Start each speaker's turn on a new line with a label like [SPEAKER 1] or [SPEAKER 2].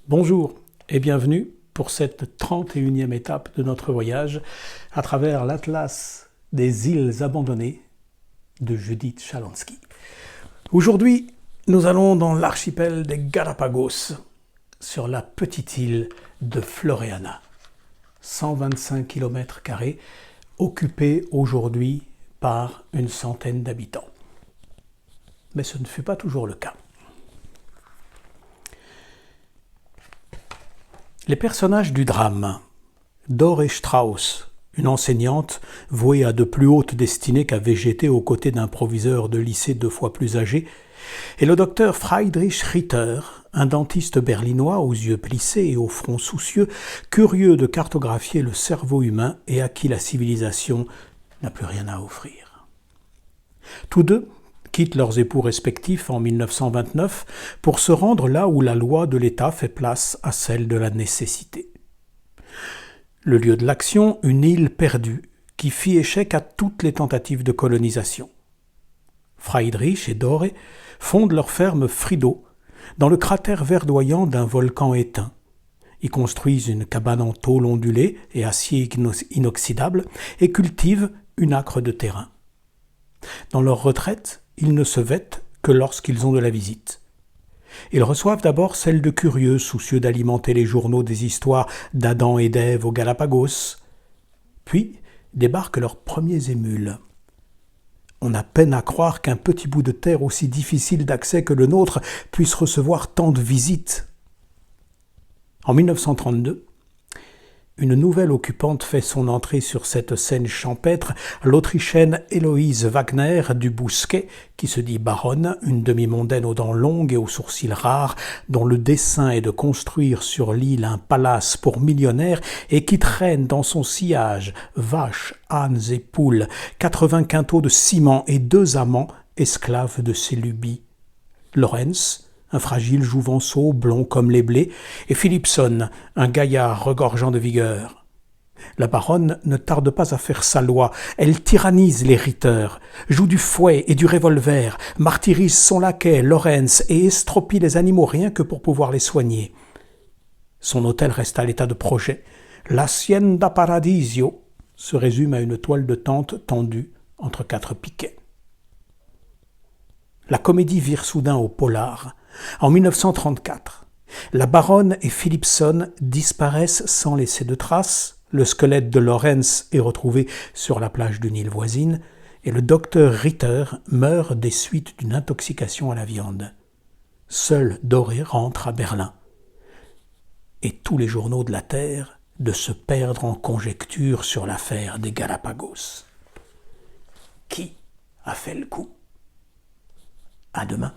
[SPEAKER 1] Bonjour et bienvenue pour cette 31e étape de notre voyage à travers l'Atlas des îles abandonnées de Judith Shalansky. Aujourd'hui, nous allons dans l'archipel des Galápagos, sur la petite île de Floréana, 125 km², occupée aujourd'hui par une centaine d'habitants. Mais ce ne fut pas toujours le cas. Les personnages du drame, Dore Strauss, une enseignante vouée à de plus hautes destinées qu'à végéter aux côtés d'un proviseur de lycée 2 fois plus âgé, et le docteur Friedrich Ritter, un dentiste berlinois aux yeux plissés et au front soucieux, curieux de cartographier le cerveau humain et à qui la civilisation n'a plus rien à offrir. Tous deux quittent leurs époux respectifs en 1929 pour se rendre là où la loi de l'État fait place à celle de la nécessité. Le lieu de l'action, une île perdue qui fit échec à toutes les tentatives de colonisation. Friedrich et Dore fondent leur ferme Frido dans le cratère verdoyant d'un volcan éteint. Ils construisent une cabane en tôle ondulée et acier inoxydable et cultivent une acre de terrain. Dans leur retraite, ils ne se vêtent que lorsqu'ils ont de la visite. Ils reçoivent d'abord celle de curieux, soucieux d'alimenter les journaux des histoires d'Adam et d'Ève aux Galápagos. Puis débarquent leurs premiers émules. On a peine à croire qu'un petit bout de terre aussi difficile d'accès que le nôtre puisse recevoir tant de visites. En 1932, une nouvelle occupante fait son entrée sur cette scène champêtre, l'Autrichienne Héloïse Wagner du Bousquet, qui se dit baronne, une demi-mondaine aux dents longues et aux sourcils rares, dont le dessein est de construire sur l'île un palace pour millionnaires et qui traîne dans son sillage vaches, ânes et poules, 80 quintaux de ciment et 2 amants, esclaves de ses lubies. Lorenz, un fragile jouvenceau blond comme les blés, et Philipson, un gaillard regorgeant de vigueur. La baronne ne tarde pas à faire sa loi, elle tyrannise les Ritter, joue du fouet et du revolver, martyrise son laquais, Lorenz, et estropie les animaux rien que pour pouvoir les soigner. Son hôtel reste à l'état de projet. L'Hacienda Paradisio se résume à une toile de tente tendue entre 4 piquets. La comédie vire soudain au polar. En 1934, la baronne et Philipson disparaissent sans laisser de traces, le squelette de Lorenz est retrouvé sur la plage d'une île voisine, et le docteur Ritter meurt des suites d'une intoxication à la viande. Seul Dore rentre à Berlin. Et tous les journaux de la Terre de se perdre en conjectures sur l'affaire des Galápagos. Qui a fait le coup ? À demain.